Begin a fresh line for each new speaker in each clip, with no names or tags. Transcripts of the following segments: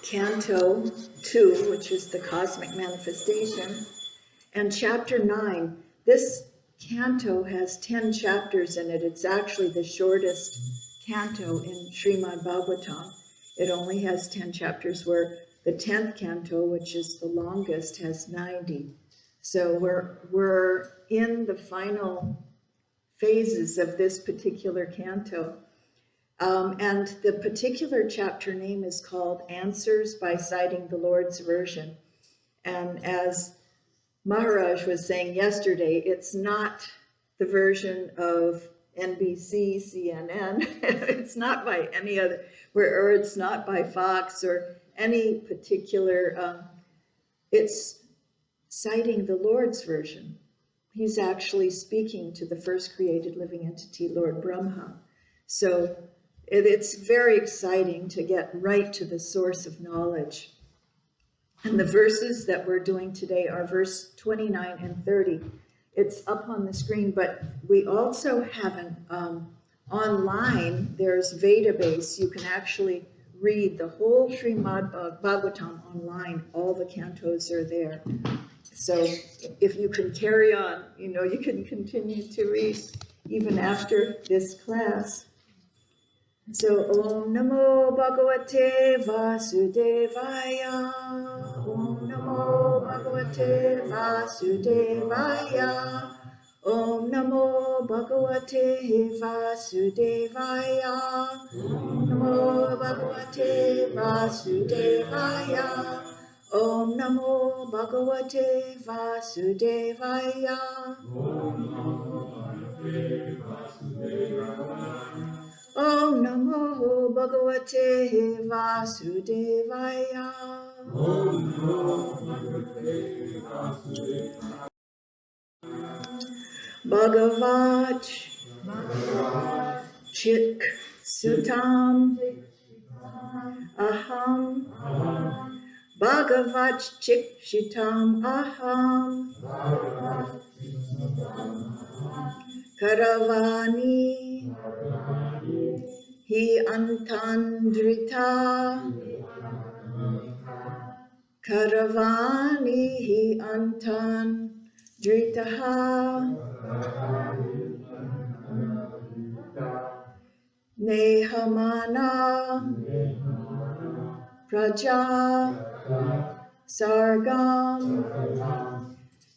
Canto 2, which is the cosmic manifestation, and chapter 9. This canto has 10 chapters in it. It's actually the shortest canto in Srimad Bhagawatam. It only has 10 chapters, where the 10th canto, which is the longest, has 90. So we're in the final phases of this particular canto. And the particular chapter name is called Answers by Citing the Lord's Version. And as Maharaj was saying yesterday, it's not the version of NBC, CNN. It's not by any other, or it's not by Fox or any particular, it's citing the Lord's version. He's actually speaking to the first created living entity, Lord Brahma. So it's very exciting to get right to the source of knowledge. And the verses that we're doing today are verse 29 and 30. It's up on the screen, but we also have an online, there's Vedabase. You can actually read the whole Srimad Bhagavatam online. All the cantos are there. So if you can carry on, you can continue to read even after this class. So, Om Namo Bhagavate Vasudevaya. Om Namo Bhagavate Vasudevaya. Om Namo Bhagavate Vasudevaya. Om Namo Bhagavate Vasudevaya. Om Namo Bhagavate Vasudevaya. Om Namo Bhagavate Vasudevaya. Om Namo Bhagavate Vasudevaya. Bhagavat Chik Sutam Aham. Bhagavat Chik Shitam Aham. Karavani Hi Antandrita. Karavani Hi Antandritaha. Nehamana Praja Sargam.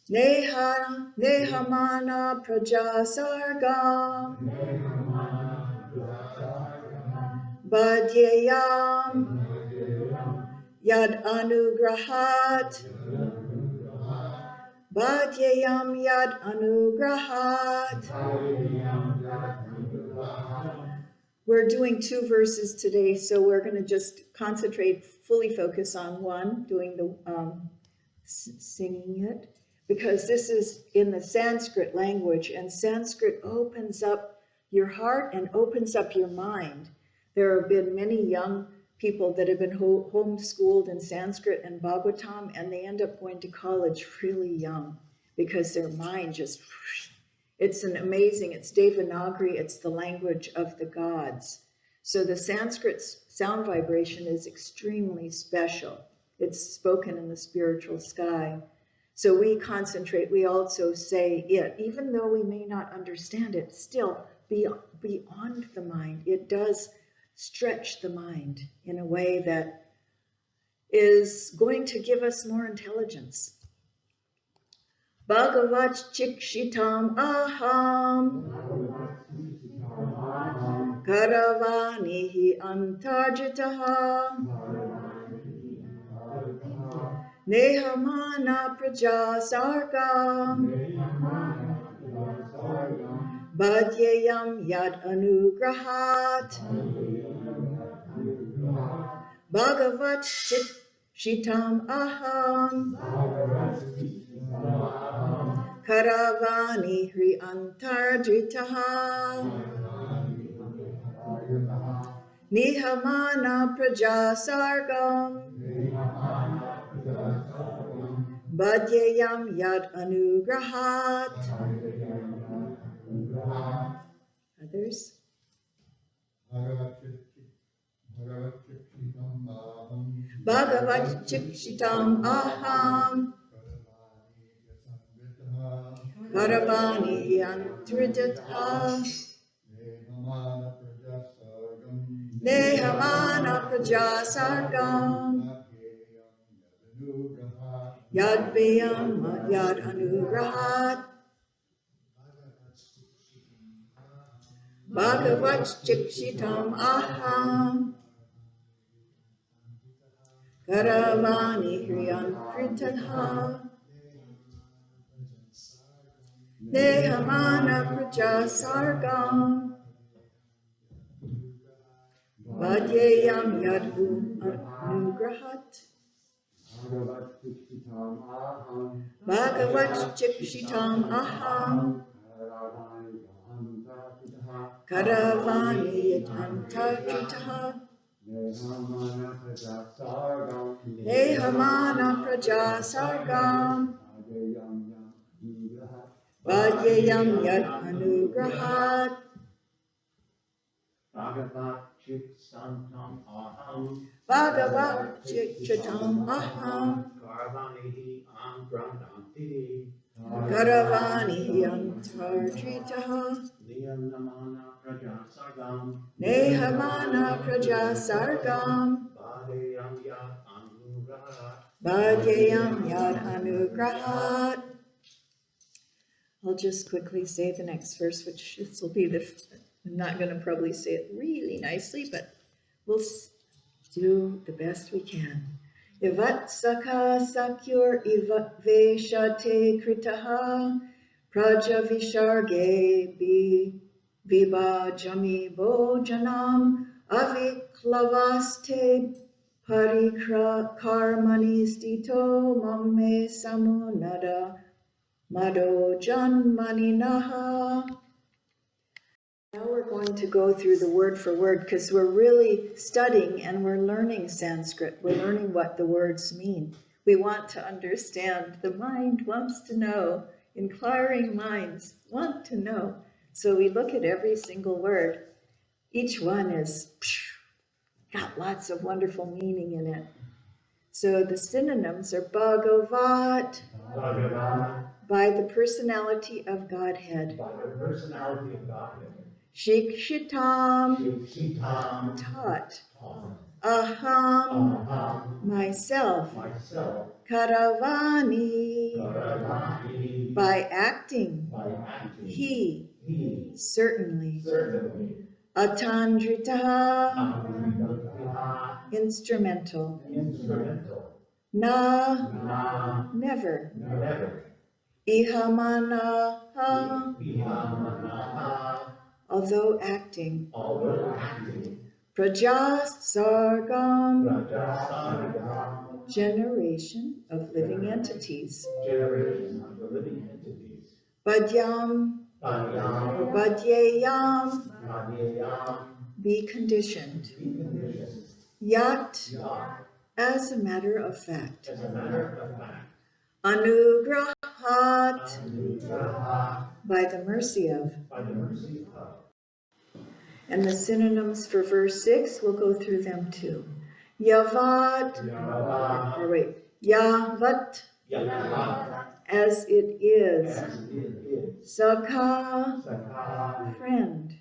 Nehamana Praja Sargam. Badhyayam Yad Anugrahat. Badhyayam Yad Anugrahat. We're doing 2 verses today, so we're going to just concentrate, fully focus on one, doing the singing it, because this is in the Sanskrit language, and Sanskrit opens up your heart and opens up your mind. There have been many young people that have been homeschooled in Sanskrit and Bhagavatam, and they end up going to college really young because their mind just, it's Devanagari, it's the language of the gods. So the Sanskrit sound vibration is extremely special. It's spoken in the spiritual sky. So we concentrate, we also say it, even though we may not understand it, still beyond the mind. It does stretch the mind in a way that is going to give us more intelligence. Bhagavat Chikshitam Aham. Karavanihi Antarjitaha. Nehamana Praja Sargam. Badhyayam Yad Anugrahat. Bhagavat Chikshitam Aham. Karavani Hri Antarjitaha. Nihamana Praja Sargam. Badhyayam Yad Anugrahat. Others? Bhagavat Chikshitam Aham Karavani Yantriditha Nehamana Prajasargam Yad Vyam Yad Anugrahat Bhagavat Chikshitam Aham Karavani Hriyankritaha Nehamana Prajasargam Vadyayam Yad Anugrahat Bhagavat Chikshitam Aham Karavani Yatantatritaha Nehamana Prajasargam Vadyayam Yad Anugrahat Bhagavat Chikshitam Aham Karavani Yantartritaha Nehamana Prajasargam Vadyayam Yad Anugrahat. I'll just quickly say the next verse, which this will be I'm not going to probably say it really nicely, but we'll do the best we can. Ivat Saka Sakyur Ivat Veshate Kritaha Praja Visharge Vibhajami Bhojanam Aviklavaste Parikarmani Stito Mamme Samunada Mado Janmaninaha. Now we're going to go through the word for word because we're really studying and we're learning Sanskrit. We're learning what the words mean. We want to understand. The mind wants to know. Inquiring minds want to know. So we look at every single word. Each one is got lots of wonderful meaning in it. So the synonyms are Bhagavat, by the personality of Godhead. Shikshitam, taught. Aham, myself. Karavani, by acting. He, certainly. Atandrita, instrumental. Na, never. Ihamana, although acting. Prajasargam, generation of living entities. Badyam, or Badyayam, be conditioned. Yat, as a matter of fact. Anugrahat, by the mercy of. And the synonyms for verse 6, we'll go through them too. Yavat, Yavat, as it is. Sakha, friend.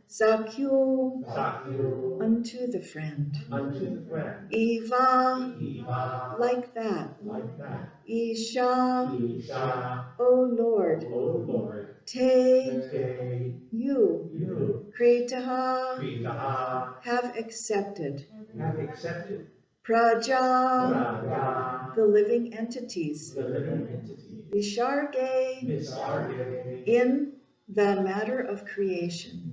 Sakyu, unto the friend. Eva, like that. Isha, O Lord. Te, you. Kritaha, have accepted. Praja, the living entities. Visharge, in the matter of creation.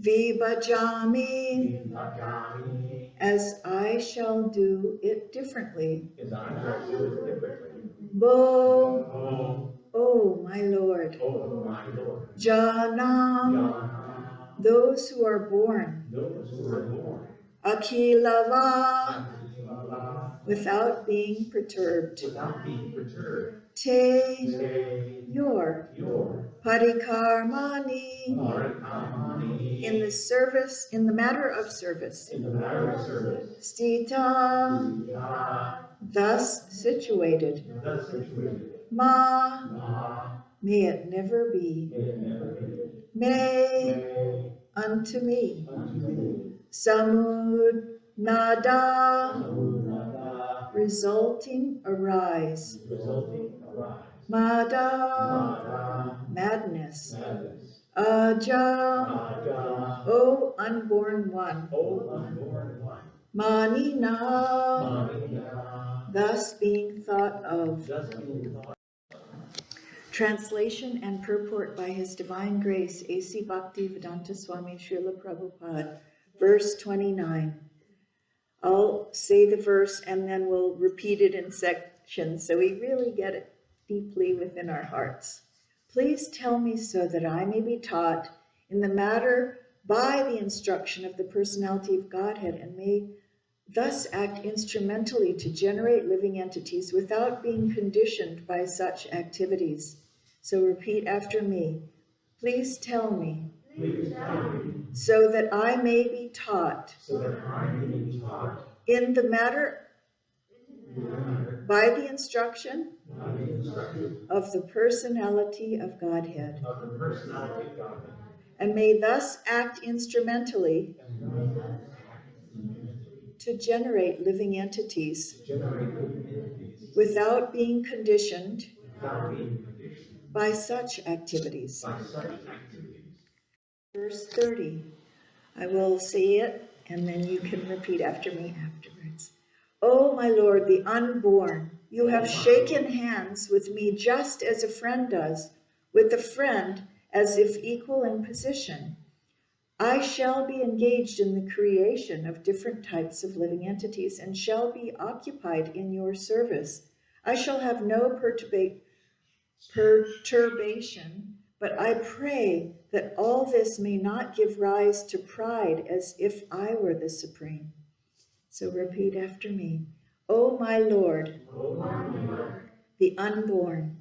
Vibhajami, as I shall do it differently. Bo, oh my Lord. Janam, those who are born. Akilava, without being perturbed. te, your, parikarmani, in the service, in the matter of service, stita, thus situated, ma, may it never be, may, unto me, samud, nada, resulting, arise, mada, madness, aja, O unborn one, manina, thus being thought of. Translation and purport by His Divine Grace, A.C. Bhaktivedanta Swami Srila Prabhupada, verse 29. I'll say the verse and then we'll repeat it in sections so we really get it deeply within our hearts. Please tell me so that I may be taught in the matter by the instruction of the personality of Godhead and may thus act instrumentally to generate living entities without being conditioned by such activities. So repeat after me. Please tell me. So that I may be taught. In the matter by the instruction of the personality of Godhead. And may thus act instrumentally to generate living entities without being conditioned by such activities. Verse 30. I will say it and then you can repeat after me afterwards. O my Lord, the unborn, you have shaken hands with me just as a friend does, with a friend as if equal in position. I shall be engaged in the creation of different types of living entities and shall be occupied in your service. I shall have no perturbation, but I pray that all this may not give rise to pride as if I were the supreme. So repeat after me. O my Lord, the unborn,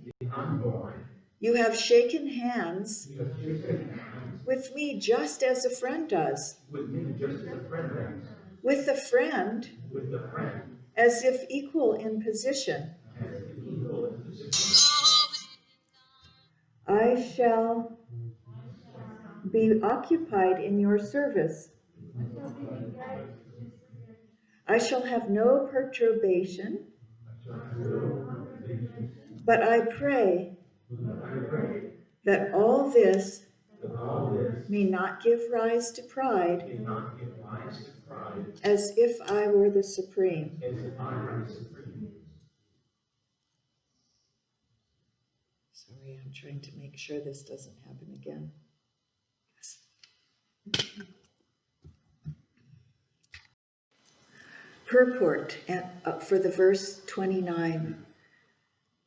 you have shaken hands with me just as a friend does, with a friend as if equal in position. I shall be occupied in your service. I shall have no perturbation, but I pray that all this may not give rise to pride as if I were the supreme. Sorry, I'm trying to make sure this doesn't happen again. Purport for the verse 29.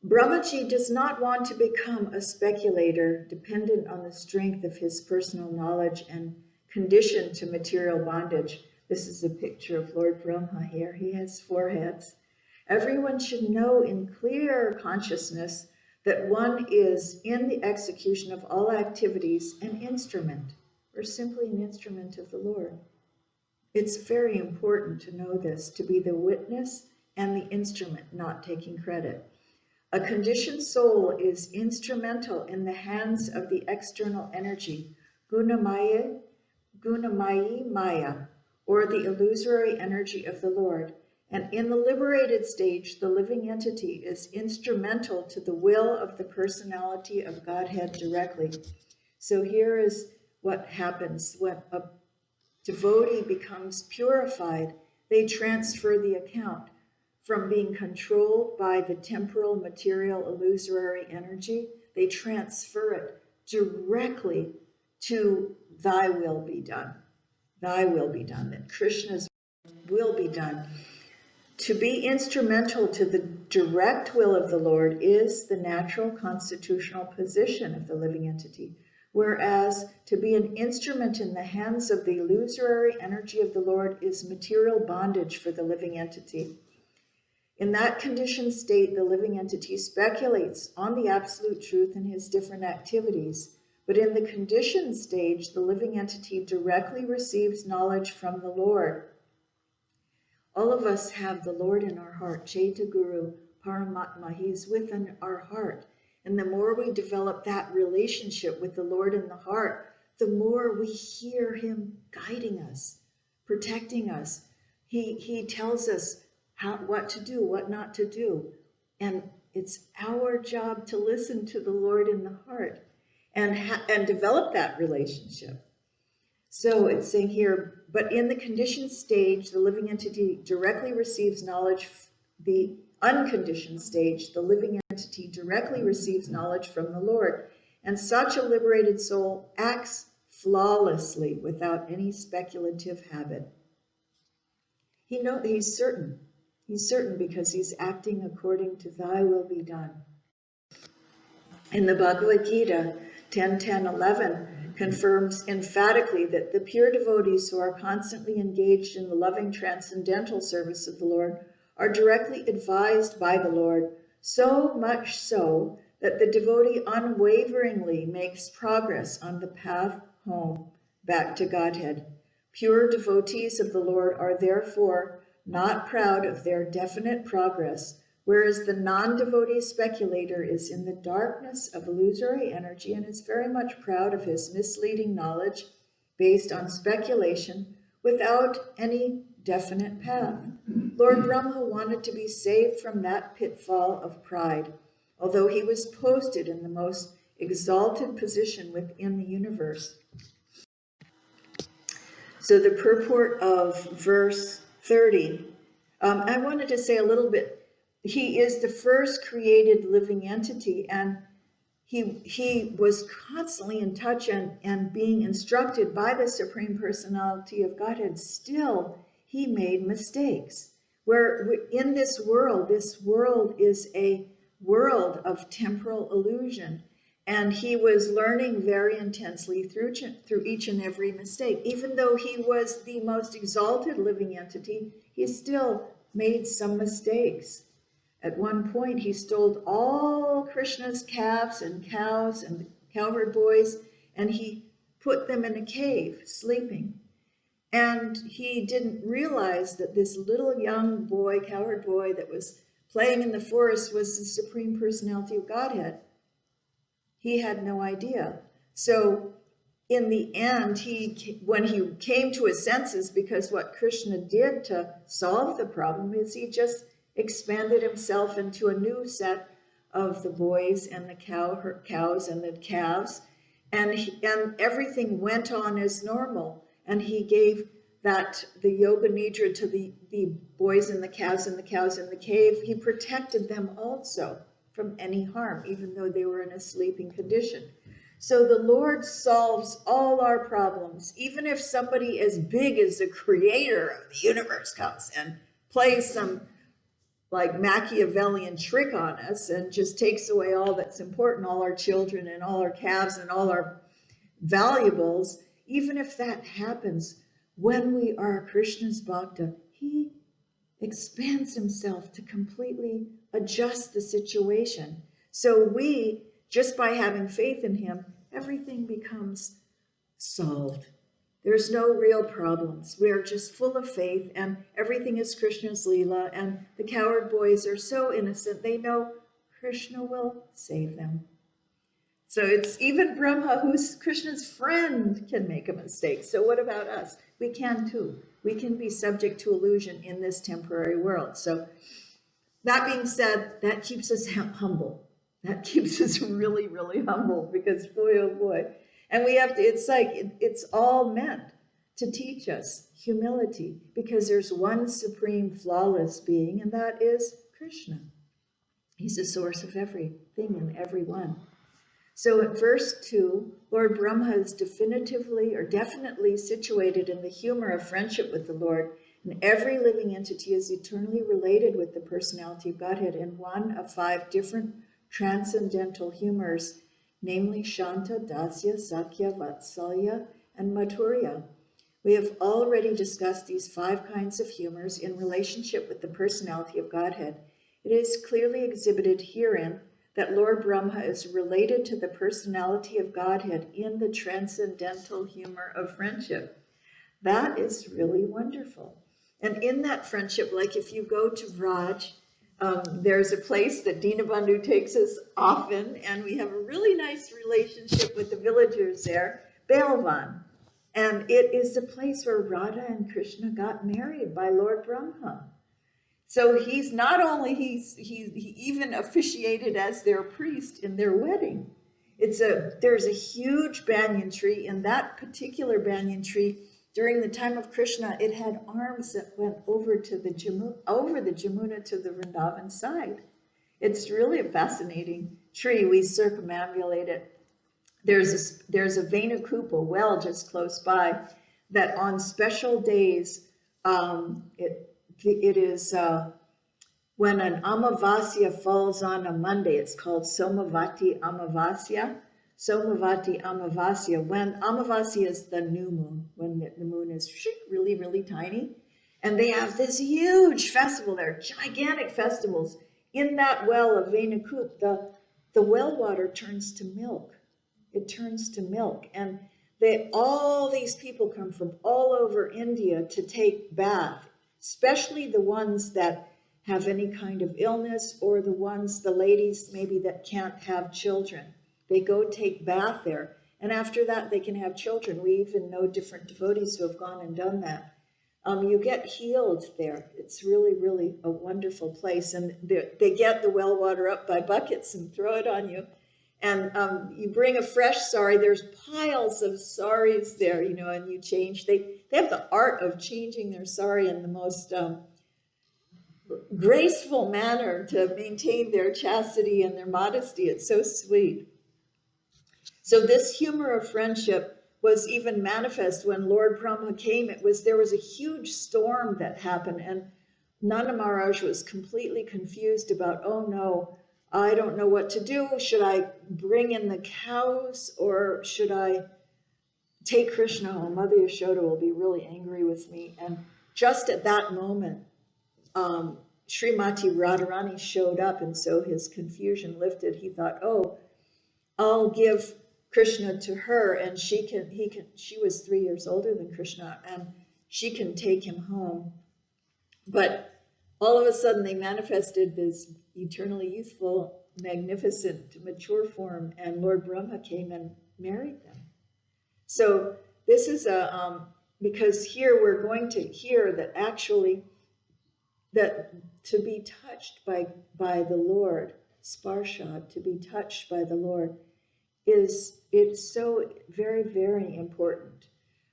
Brahmaji does not want to become a speculator dependent on the strength of his personal knowledge and conditioned to material bondage. This is a picture of Lord Brahma here. He has 4 heads. Everyone should know in clear consciousness that one is, in the execution of all activities, an instrument, or simply an instrument of the Lord. It's very important to know this, to be the witness and the instrument, not taking credit. A conditioned soul is instrumental in the hands of the external energy, Gunamayi Maya, or the illusory energy of the Lord. And in the liberated stage, the living entity is instrumental to the will of the personality of Godhead directly. So here is what happens when a devotee becomes purified. They transfer the account from being controlled by the temporal, material, illusory energy. They transfer it directly to thy will be done. Thy will be done, that Krishna's will be done. To be instrumental to the direct will of the Lord is the natural constitutional position of the living entity, whereas to be an instrument in the hands of the illusory energy of the Lord is material bondage for the living entity. In that conditioned state, the living entity speculates on the absolute truth in his different activities. But in the conditioned stage, the living entity directly receives knowledge from the Lord. All of us have the Lord in our heart, Chaita Guru, Paramatma. He's within our heart. And the more we develop that relationship with the Lord in the heart, the more we hear him guiding us, protecting us. He tells us what to do, what not to do. And it's our job to listen to the Lord in the heart and develop that relationship. So it's saying here, but in the conditioned stage, the living entity directly receives knowledge. The unconditioned stage, the living entity directly receives knowledge from the Lord. And such a liberated soul acts flawlessly without any speculative habit. He's certain. He's certain because he's acting according to thy will be done. In the Bhagavad Gita, 10:10:11 confirms emphatically that the pure devotees who are constantly engaged in the loving transcendental service of the Lord are directly advised by the Lord, so much so that the devotee unwaveringly makes progress on the path home back to Godhead. Pure devotees of the Lord are therefore not proud of their definite progress, whereas the non-devotee speculator is in the darkness of illusory energy and is very much proud of his misleading knowledge based on speculation without any definite path. Lord Brahma wanted to be saved from that pitfall of pride, although he was posted in the most exalted position within the universe. So the purport of verse 30, I wanted to say a little bit. He is the first created living entity, and he was constantly in touch and being instructed by the Supreme Personality of Godhead. Still, he made mistakes. Where in this world is a world of temporal illusion. And he was learning very intensely through each and every mistake. Even though he was the most exalted living entity, he still made some mistakes. At one point, he stole all Krishna's calves and cows and cowherd boys, and he put them in a cave, sleeping. And he didn't realize that this little young boy, cowherd boy, that was playing in the forest was the Supreme Personality of Godhead. He had no idea. So in the end, when he came to his senses, because what Krishna did to solve the problem is he just expanded himself into a new set of the boys and the cows and the calves, and everything went on as normal. And he gave the yoga nidra to the boys and the cows in the cave. He protected them also from any harm, even though they were in a sleeping condition. So the Lord solves all our problems. Even if somebody as big as the creator of the universe comes and plays some like Machiavellian trick on us and just takes away all that's important, all our children and all our calves and all our valuables, even if that happens, when we are Krishna's bhakta, he expands himself to completely adjust the situation. So we, just by having faith in him, everything becomes solved. There's no real problems. We are just full of faith, and everything is Krishna's Leela, and the cowherd boys are so innocent, they know Krishna will save them. So it's even Brahma, who's Krishna's friend, can make a mistake. So what about us? We can too. We can be subject to illusion in this temporary world. So that being said, that keeps us humble. That keeps us really, really humble, because boy, oh boy. And we have to, it's all meant to teach us humility, because there's one supreme flawless being, and that is Krishna. He's the source of everything and everyone. So at verse 2, Lord Brahma is definitely situated in the humor of friendship with the Lord, and every living entity is eternally related with the personality of Godhead in one of 5 different transcendental humors, namely Shanta, Dasya, Sakya, Vatsalya, and Madhurya. We have already discussed these 5 kinds of humors in relationship with the personality of Godhead. It is clearly exhibited herein that Lord Brahma is related to the personality of Godhead in the transcendental humor of friendship. That is really wonderful. And in that friendship, like if you go to Vraj, there's a place that Dinabandhu takes us often, and we have a really nice relationship with the villagers there, Belvan. And it is the place where Radha and Krishna got married by Lord Brahma. So he's not only, he even officiated as their priest in their wedding. There's a huge banyan tree. In that particular banyan tree, during the time of Krishna, it had arms that went over the Jamuna to the Vrindavan side. It's really a fascinating tree. We circumambulate it. There's a Venukupa well just close by that on special days, it is when an Amavasya falls on a Monday. It's called Somavati Amavasya. Somavati Amavasya. When Amavasya is the new moon, when the moon is really, really tiny. And they have this huge festival there, gigantic festivals. In that well of Venukup, the well water turns to milk. It turns to milk. And all these people come from all over India to take bath, especially the ones that have any kind of illness, or the ladies maybe that can't have children. They go take bath there. And after that, they can have children. We even know different devotees who have gone and done that. You get healed there. It's really, really a wonderful place. And they get the well water up by buckets and throw it on you. And you bring a fresh sari. There's piles of saris there, and you change. They have the art of changing their sari in the most graceful manner to maintain their chastity and their modesty. It's so sweet. So this humor of friendship was even manifest when Lord Brahma came. There was a huge storm that happened, and Nanda Maharaj was completely confused about, oh no, I don't know what to do. Should I bring in the cows, or should I take Krishna home? Mother Yashoda will be really angry with me. And just at that moment, Srimati Radharani showed up, and so his confusion lifted. He thought, oh, I'll give Krishna to her, and she was 3 years older than Krishna, and she can take him home. But all of a sudden they manifested this eternally youthful, magnificent, mature form, and Lord Brahma came and married them. So this is because here we're going to hear that actually, that to be touched by the Lord, sparsha, to be touched by the Lord, it's so very, very important.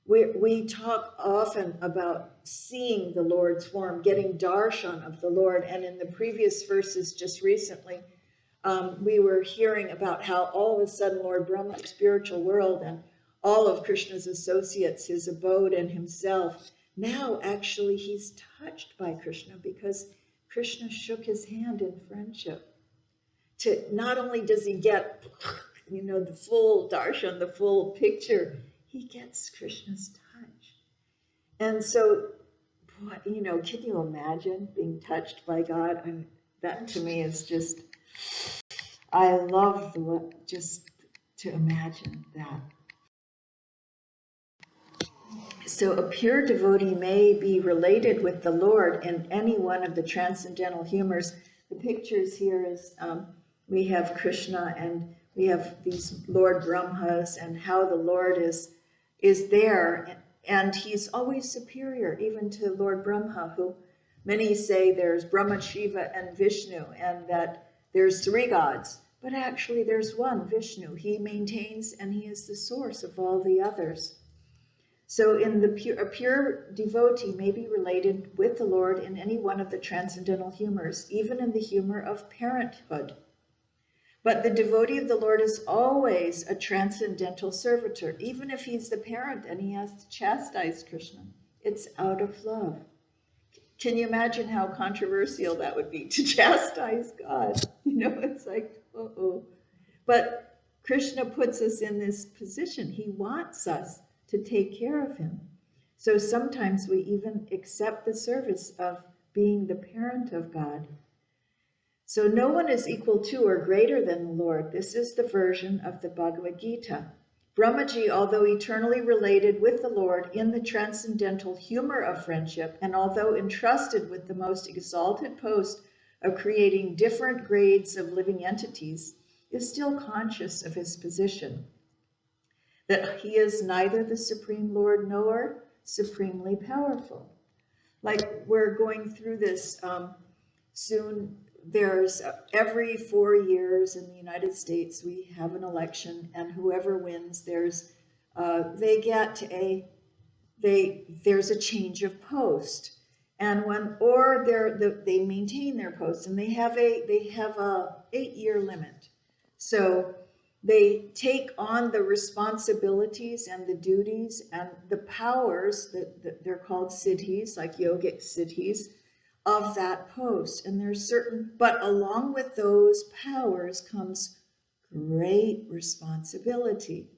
We talk often about seeing the Lord's form, getting darshan of the Lord, and in the previous verses just recently, we were hearing about how all of a sudden Lord Brahma, spiritual world, and all of Krishna's associates, his abode and himself, now actually he's touched by Krishna because Krishna shook his hand in friendship. Not only does he get, the full darshan, the full picture, he gets Krishna's touch. And so, can you imagine being touched by God? That to me is just, I love just to imagine that. So a pure devotee may be related with the Lord in any one of the transcendental humors. The pictures here is, we have Krishna and we have these Lord Brahmas, and how the Lord is there, and he's always superior even to Lord Brahma, who many say there's Brahma, Shiva, and Vishnu, and that there's 3 gods, but actually there's one, Vishnu. He maintains, and he is the source of all the others. So a pure devotee may be related with the Lord in any one of the transcendental humors, even in the humor of parenthood. But the devotee of the Lord is always a transcendental servitor, even if he's the parent and he has to chastise Krishna. It's out of love. Can you imagine how controversial that would be to chastise God? It's like, uh-oh. But Krishna puts us in this position. He wants us to take care of him. So sometimes we even accept the service of being the parent of God. So no one is equal to or greater than the Lord. This is the version of the Bhagavad Gita. Brahmaji, although eternally related with the Lord in the transcendental humor of friendship, and although entrusted with the most exalted post of creating different grades of living entities, is still conscious of his position, that he is neither the Supreme Lord nor supremely powerful. Like we're going through this soon. There's every 4 years in the United States, we have an election, and whoever wins, there's a change of post, and they maintain their post, and they have a 8-year limit. So they take on the responsibilities and the duties and the powers that they're called siddhis, like yogic siddhis, of that post. And there's but along with those powers comes great responsibility.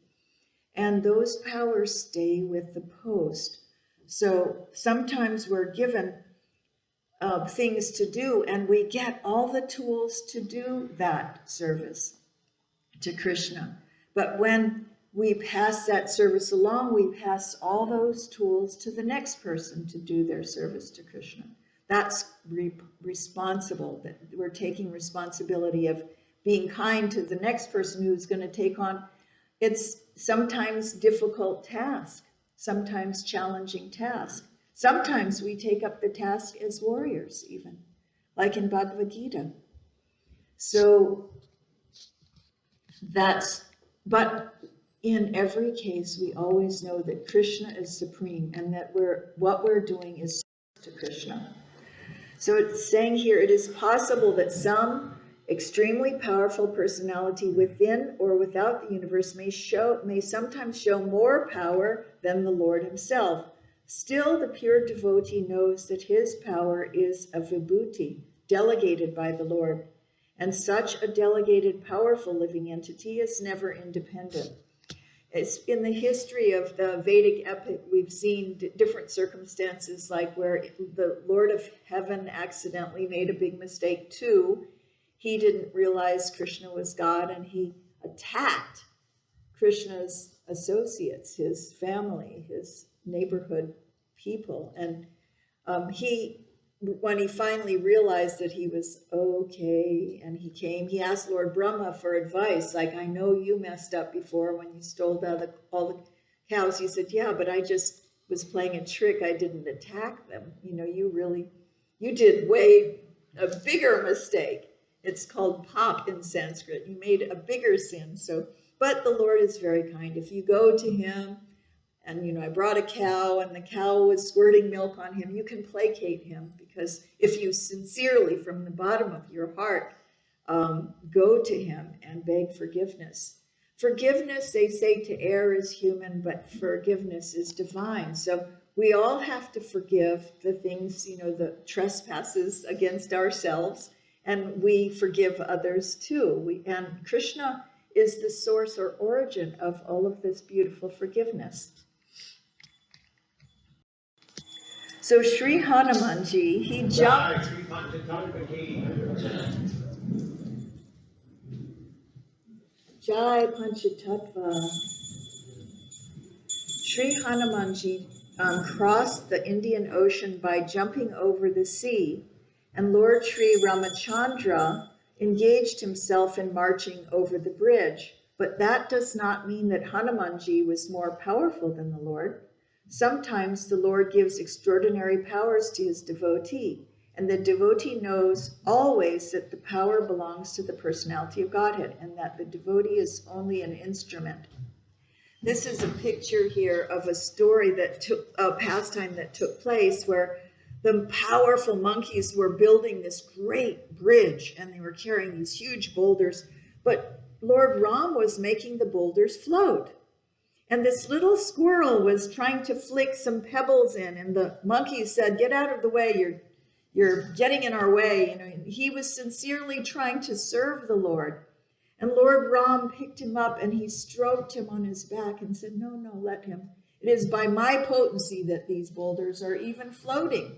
And those powers stay with the post. So sometimes we're given things to do, and we get all the tools to do that service to Krishna. But when we pass that service along, we pass all those tools to the next person to do their service to Krishna. That's responsible, that we're taking responsibility of being kind to the next person who's going to take on. It's sometimes difficult task, sometimes challenging task. Sometimes we take up the task as warriors even, like in Bhagavad Gita. So but in every case, we always know that Krishna is supreme and that what we're doing is to Krishna. So it's saying here, it is possible that some extremely powerful personality within or without the universe may sometimes show more power than the Lord himself. Still, the pure devotee knows that his power is a vibhuti, delegated by the Lord. And such a delegated, powerful living entity is never independent. It's in the history of the Vedic epic, we've seen different circumstances, like where the Lord of Heaven accidentally made a big mistake too. He didn't realize Krishna was God, and he attacked Krishna's associates, his family, his neighborhood people. And when he finally realized that he was okay, and he asked Lord Brahma for advice, like, I know you messed up before when you stole all the cows. He said, yeah, but I just was playing a trick. I didn't attack them. You did way a bigger mistake. It's called pap in Sanskrit. You made a bigger sin. But the Lord is very kind. If you go to him, and, I brought a cow and the cow was squirting milk on him, you can placate him, because if you sincerely, from the bottom of your heart, go to him and beg forgiveness. Forgiveness, they say, to err is human, but forgiveness is divine. So we all have to forgive the things, the trespasses against ourselves, and we forgive others too. And Krishna is the source or origin of all of this beautiful forgiveness. So Sri Hanumanji, he jumped. Jai Panchatattva. Sri Hanumanji crossed the Indian Ocean by jumping over the sea, and Lord Sri Ramachandra engaged himself in marching over the bridge. But that does not mean that Hanumanji was more powerful than the Lord. Sometimes the Lord gives extraordinary powers to his devotee, and the devotee knows always that the power belongs to the personality of Godhead, and that the devotee is only an instrument. This is a picture here of a story a pastime that took place where the powerful monkeys were building this great bridge, and they were carrying these huge boulders, but Lord Ram was making the boulders float. And this little squirrel was trying to flick some pebbles in, and the monkey said, get out of the way, you're getting in our way. He was sincerely trying to serve the Lord. And Lord Ram picked him up and he stroked him on his back and said, no, let him. It is by my potency that these boulders are even floating.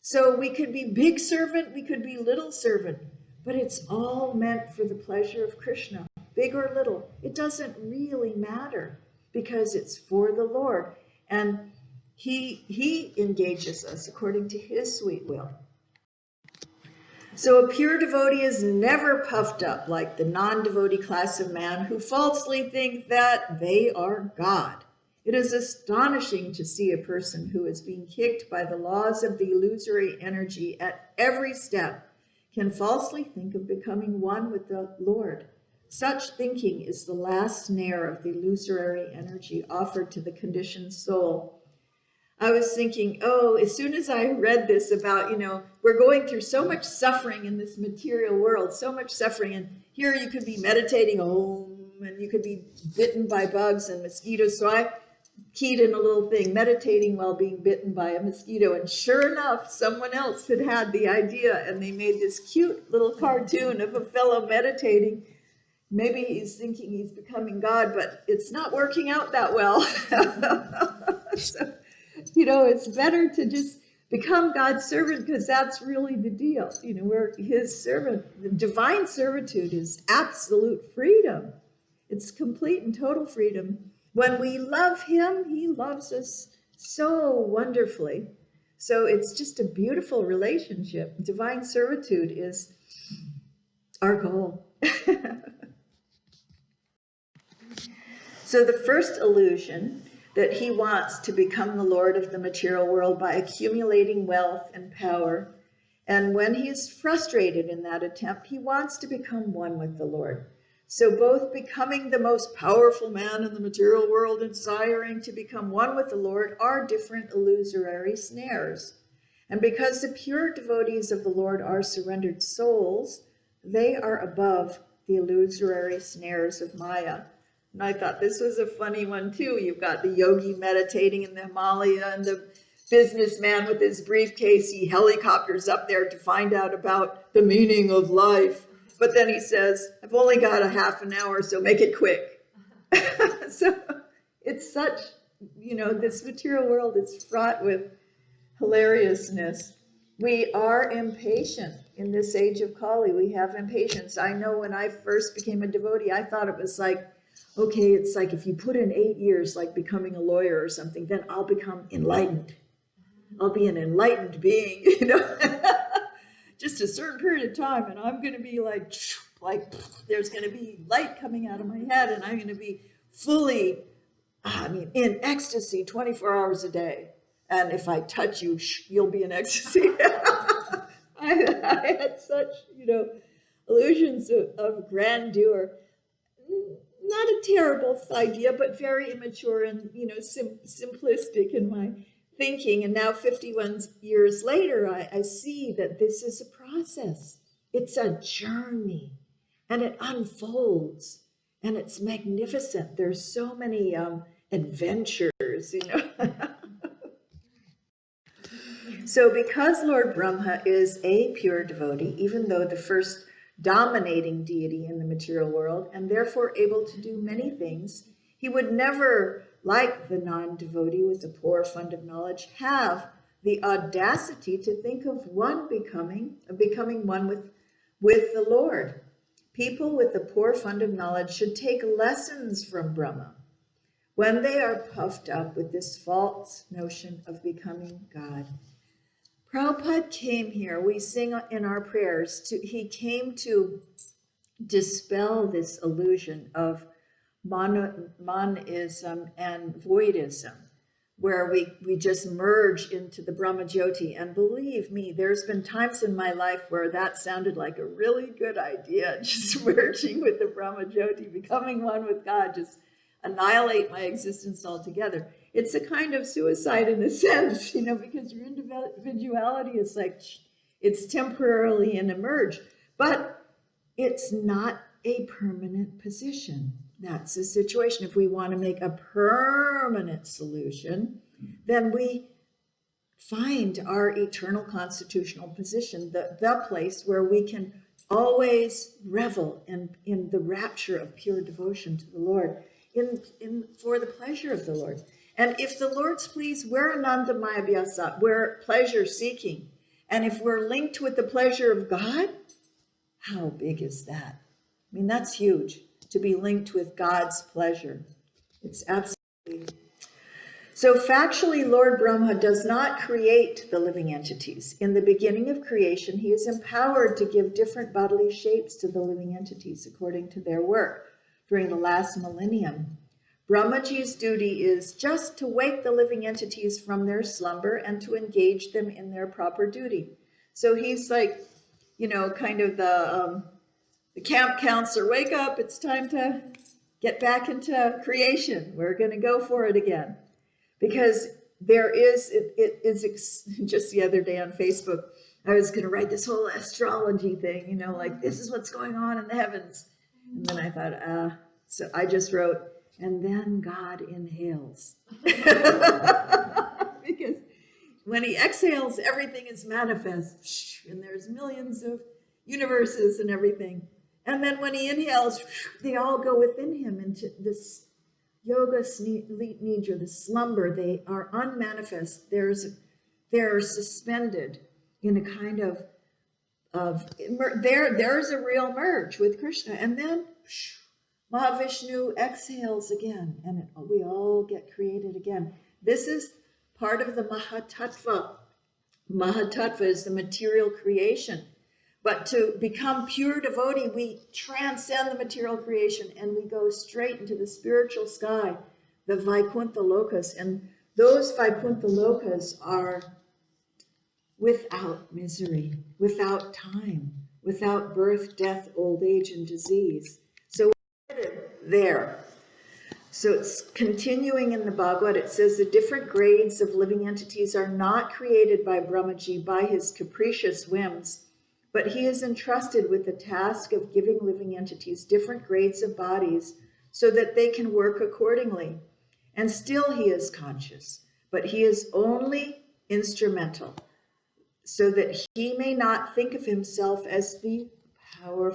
So we could be big servant, we could be little servant, but it's all meant for the pleasure of Krishna, big or little. It doesn't really matter because it's for the Lord. And he engages us according to his sweet will. So a pure devotee is never puffed up like the non-devotee class of man who falsely think that they are God. It is astonishing to see a person who is being kicked by the laws of the illusory energy at every step can falsely think of becoming one with the Lord. Such thinking is the last snare of the illusory energy offered to the conditioned soul. I was thinking, as soon as I read this about, we're going through so much suffering in this material world, so much suffering. And here you could be meditating and you could be bitten by bugs and mosquitoes. So I keyed in a little thing, meditating while being bitten by a mosquito. And sure enough, someone else had the idea and they made this cute little cartoon of a fellow meditating. Maybe he's thinking he's becoming God, but it's not working out that well. So, it's better to just become God's servant because that's really the deal. We're his servant. The divine servitude is absolute freedom. It's complete and total freedom. When we love him, he loves us so wonderfully. So it's just a beautiful relationship. Divine servitude is our goal. So the first illusion, that he wants to become the Lord of the material world by accumulating wealth and power. And when he is frustrated in that attempt, he wants to become one with the Lord. So both becoming the most powerful man in the material world and desiring to become one with the Lord are different illusory snares. And because the pure devotees of the Lord are surrendered souls, they are above the illusory snares of Maya. And I thought this was a funny one too. You've got the yogi meditating in the Himalaya and the businessman with his briefcase. He helicopters up there to find out about the meaning of life. But then he says, I've only got a half an hour, so make it quick. So it's such, this material world is fraught with hilariousness. We are impatient in this age of Kali. We have impatience. I know when I first became a devotee, I thought it was like, okay, it's like if you put in 8 years, like becoming a lawyer or something, then I'll become enlightened. I'll be an enlightened being, just a certain period of time. And I'm going to be like there's going to be light coming out of my head. And I'm going to be fully, in ecstasy 24 hours a day. And if I touch you, you'll be in ecstasy. I had such, illusions of grandeur. Not a terrible idea, but very immature and, simplistic in my thinking. And now 51 years later, I see that this is a process. It's a journey and it unfolds and it's magnificent. There's so many adventures, So because Lord Brahma is a pure devotee, even though the first dominating deity in the material world, and therefore able to do many things, he would never, like the non-devotee with a poor fund of knowledge, have the audacity to think of becoming one with the Lord. People with a poor fund of knowledge should take lessons from Brahma when they are puffed up with this false notion of becoming God. Prabhupada came here, we sing in our prayers, he came to dispel this illusion of monism and voidism, where we just merge into the Brahma Jyoti. And believe me, there's been times in my life where that sounded like a really good idea, just merging with the Brahma Jyoti, becoming one with God, just annihilate my existence altogether. It's a kind of suicide in a sense, because your individuality is like, it's temporarily in a merge, but it's not a permanent position. That's the situation. If we want to make a permanent solution, then we find our eternal constitutional position, the place where we can always revel in the rapture of pure devotion to the Lord, for the pleasure of the Lord. And if the Lord's pleased, we're anandamaya abhyasa, we're pleasure seeking. And if we're linked with the pleasure of God, how big is that? I mean, that's huge, to be linked with God's pleasure. It's absolutely. So factually, Lord Brahma does not create the living entities. In the beginning of creation, he is empowered to give different bodily shapes to the living entities according to their work during the last millennium. Brahmaji's duty is just to wake the living entities from their slumber and to engage them in their proper duty. So he's like, you know, kind of the camp counselor. Wake up, it's time to get back into creation. We're going to go for it again. Because there is, just the other day on Facebook, I was going to write this whole astrology thing, you know, like this is what's going on in the heavens. And then I thought, so I just wrote, and then God inhales. Because when he exhales, everything is manifest. And there's millions of universes and everything. And then when he inhales, they all go within him into this yoga nidra, the slumber. They are unmanifest. They're suspended in a kind of there's a real merge with Krishna. And then Mahavishnu exhales again, and we all get created again. This is part of the Mahatattva. Mahatattva is the material creation. But to become pure devotee, we transcend the material creation and we go straight into the spiritual sky, the Vaikuntha Lokas. And those Vaikuntha Lokas are without misery, without time, without birth, death, old age, and disease. So we're headed there. So it's continuing in the Bhagavad. It says the different grades of living entities are not created by Brahmaji by his capricious whims, but he is entrusted with the task of giving living entities different grades of bodies so that they can work accordingly. And still he is conscious, but he is only instrumental, so that he may not think of himself as the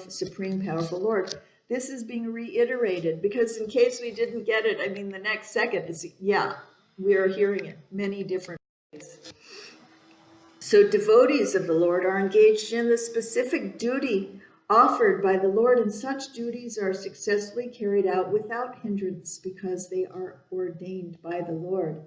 supreme powerful Lord. This is being reiterated because in case we didn't get it, I mean, the next second is, we are hearing it many different ways. So devotees of the Lord are engaged in the specific duty offered by the Lord, and such duties are successfully carried out without hindrance because they are ordained by the Lord.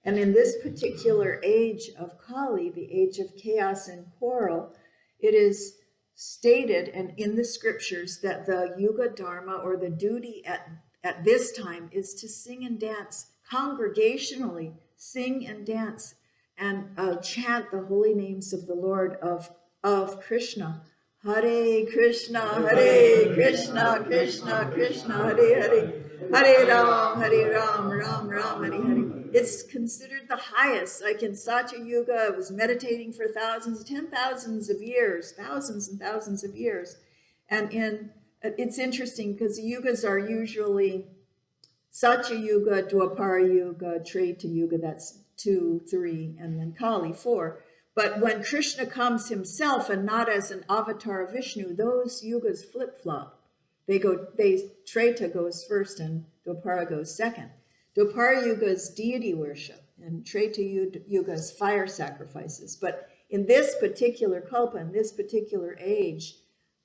And in this particular age of Kali, the age of chaos and quarrel, it is stated and in the scriptures that the Yuga Dharma, or the duty at this time, is to sing and dance congregationally, sing and dance and chant the holy names of the Lord of Krishna. Hare Krishna, Krishna Krishna, Hare Hare, Hare Ram, Ram Hare Hare. It's considered the highest. Like in Satya Yuga, it was meditating for thousands of years, thousands and thousands of years. And it's interesting because the yugas are usually Satya Yuga, Dwapara Yuga, Treta Yuga, that's 2, 3, and then Kali, 4. But when Krishna comes himself and not as an avatar of Vishnu, those yugas flip-flop. Treta goes first and Dwapara goes second. Dwapara Yuga is deity worship and Treta Yuga is fire sacrifices. But in this particular kalpa, in this particular age,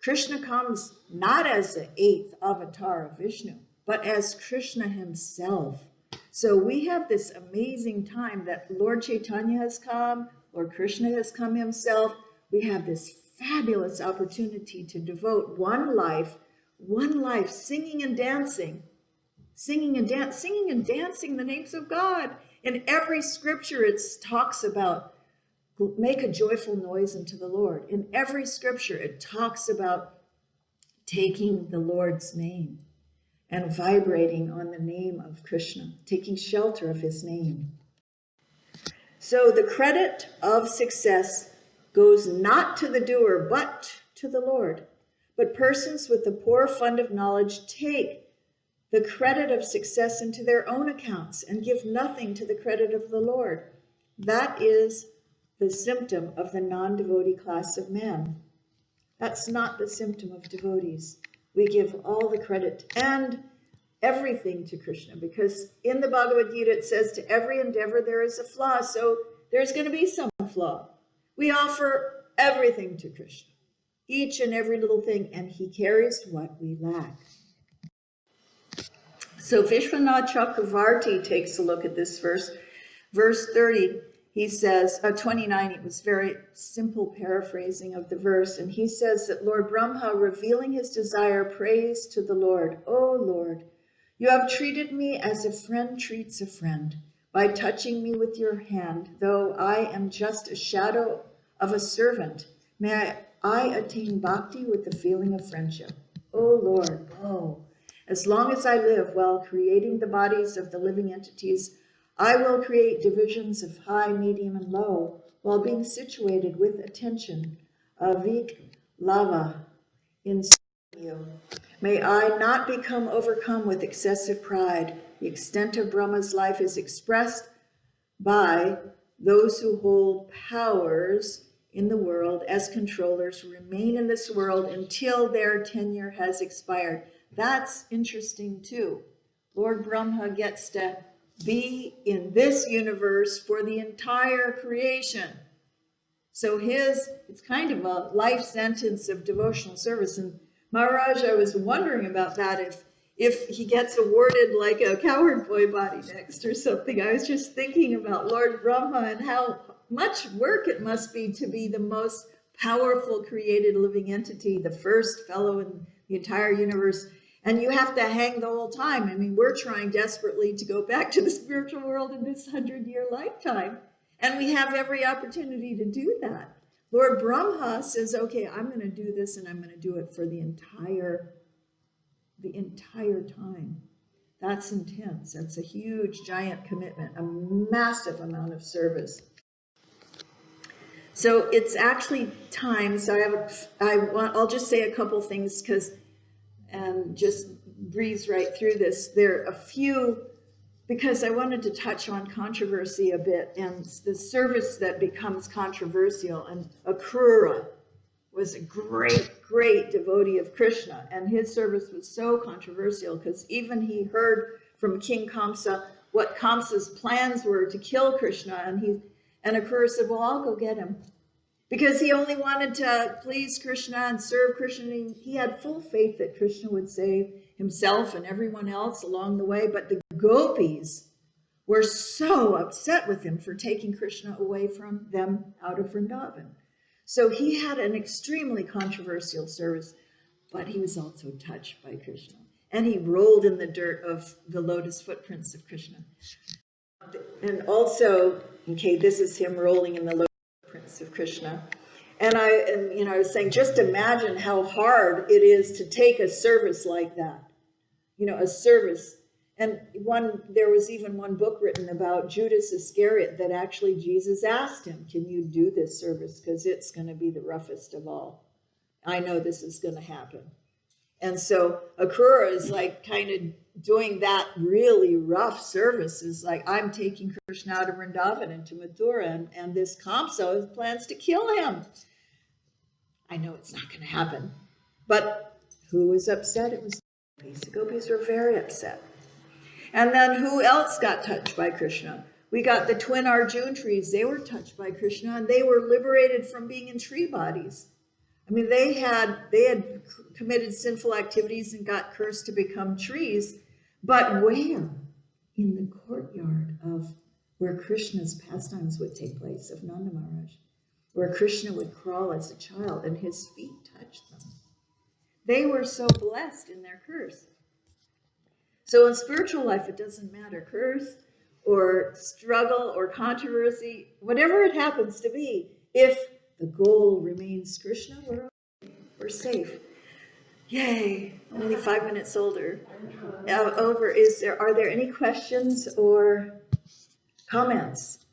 Krishna comes not as the 8th avatar of Vishnu, but as Krishna himself. So we have this amazing time that Lord Chaitanya has come, Lord Krishna has come himself. We have this fabulous opportunity to devote one life, singing and dancing the names of God. In every scripture, it talks about make a joyful noise unto the Lord. In every scripture, it talks about taking the Lord's name and vibrating on the name of Krishna, taking shelter of his name. So the credit of success goes not to the doer, but to the Lord. But persons with a poor fund of knowledge take the credit of success into their own accounts and give nothing to the credit of the Lord. That is the symptom of the non-devotee class of man. That's not the symptom of devotees. We give all the credit. And everything to Krishna, because in the Bhagavad Gita it says to every endeavor there is a flaw, so there's going to be some flaw. We offer everything to Krishna, each and every little thing, and he carries what we lack. So Vishwanath Chakravarti takes a look at this verse. Verse 30, he says, 29, it was very simple paraphrasing of the verse, and he says that Lord Brahma, revealing his desire, prays to the Lord, "O Lord, you have treated me as a friend treats a friend by touching me with your hand, though I am just a shadow of a servant. May I attain bhakti with the feeling of friendship. O Lord, oh, as long as I live while creating the bodies of the living entities, I will create divisions of high, medium, and low, while being situated with attention, avik lava, in you. May I not become overcome with excessive pride. The extent of Brahma's life is expressed by those who hold powers in the world as controllers, remain in this world until their tenure has expired." That's interesting too. Lord Brahma gets to be in this universe for the entire creation. So it's kind of a life sentence of devotional service. And Maharaj, I was wondering about that, if he gets awarded like a cowherd boy body next or something. I was just thinking about Lord Brahma and how much work it must be to be the most powerful created living entity, the first fellow in the entire universe. And you have to hang the whole time. I mean, we're trying desperately to go back to the spiritual world in this 100-year lifetime. And we have every opportunity to do that. Lord Brahma says, okay, I'm going to do this, and I'm going to do it for the entire time. That's intense. That's a huge, giant commitment, a massive amount of service. So it's actually time. So I'll just say a couple things and just breeze right through this. There are a few, because I wanted to touch on controversy a bit and the service that becomes controversial. And Akrura was a great, great devotee of Krishna, and his service was so controversial because even he heard from King Kamsa what Kamsa's plans were to kill Krishna, and Akrura said, "Well, I'll go get him," because he only wanted to please Krishna and serve Krishna. And he had full faith that Krishna would save himself and everyone else along the way, but the gopis were so upset with him for taking Krishna away from them out of Vrindavan. So he had an extremely controversial service, but he was also touched by Krishna. And he rolled in the dirt of the lotus footprints of Krishna. And also, okay, this is him rolling in the lotus footprints of Krishna. And I was saying, just imagine how hard it is to take a service like that. A service. And there was even one book written about Judas Iscariot that actually Jesus asked him, "Can you do this service? Because it's going to be the roughest of all. I know this is going to happen." And so Akrura is like kind of doing that really rough service. Is like, I'm taking Krishna out of Vrindavan into Mathura, and this Kamsa plans to kill him. I know it's not going to happen. But who was upset? It was the gopis. The gopis were very upset. And then who else got touched by Krishna? We got the twin Arjun trees. They were touched by Krishna, and they were liberated from being in tree bodies. I mean, they had committed sinful activities and got cursed to become trees. But where? In the courtyard of where Krishna's pastimes would take place, of Nanda Maharaj, where Krishna would crawl as a child and his feet touched them. They were so blessed in their curse. So in spiritual life, it doesn't matter, curse or struggle or controversy, whatever it happens to be, if the goal remains Krishna, we're safe. Yay, only 5 minutes over. Are there any questions or comments?